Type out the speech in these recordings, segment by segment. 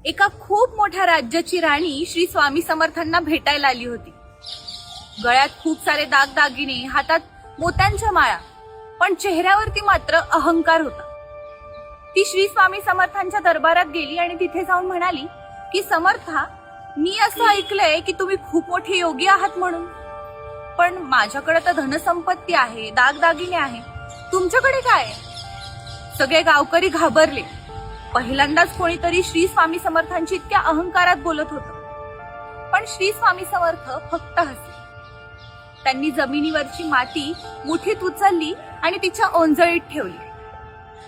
एका खूप मोठ्या राज्याची राणी श्री स्वामी समर्थांना भेटायला आली होती. गळ्यात खूप सारे दागदागिने, हातात मोत्यांच्या माळा, पण चेहऱ्यावरती मात्र अहंकार होता. ती श्री स्वामी समर्थांच्या दरबारात गेली आणि तिथे जाऊन म्हणाली की समर्था, मी असं ऐकलंय की तुम्ही खूप मोठे योगी आहात म्हणून, पण माझ्याकडे तर धनसंपत्ती आहे, दागदागिने आहे, तुमच्याकडे काय? सगळे गावकरी घाबरले. पहिल्यांदाच कोणीतरी श्री स्वामी समर्थांची इतक्या अहंकारात बोलत होतं. पण श्री स्वामी समर्थ फक्त हसले. त्यांनी जमिनीवरची माती मुठीत उचलली आणि तिच्या ओंजळीत ठेवली.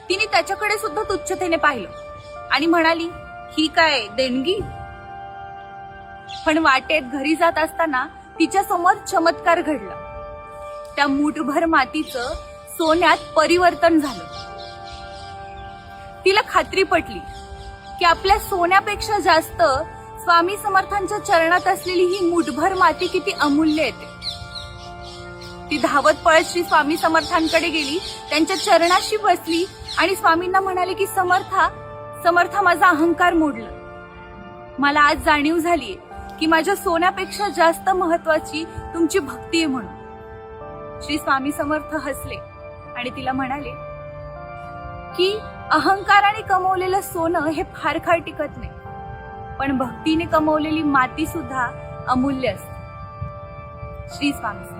तिने त्याच्याकडे सुद्धा तुच्छतेने पाहिलं आणि म्हणाली, ही काय देणगी? पण वाटेत घरी जात असताना तिच्या समोर चमत्कार घडला. त्या मूठभर मातीचं सोन्यात परिवर्तन झालं. तिला खात्री पटली की आपल्या सोन्यापेक्षा जास्त स्वामी समर्थांच्या चरणात असलेली ही मूठभर माती किती अमूल्य येते. ती धावत पळत श्री स्वामी समर्थांकडे गेली, त्यांच्या चरणाशी बसली आणि स्वामींना म्हणाले की समर्था, माझा अहंकार मोडला. मला आज जाणीव झालीये की माझ्या सोन्यापेक्षा जास्त महत्वाची तुमची भक्ती आहे म्हणून. श्री स्वामी समर्थ हसले आणि तिला म्हणाले की अहंकाराने कमवलेलं सोनं हे फार काळ टिकत नाही, पण भक्तीने कमवलेली माती सुद्धा अमूल्य असते. श्री स्वामी.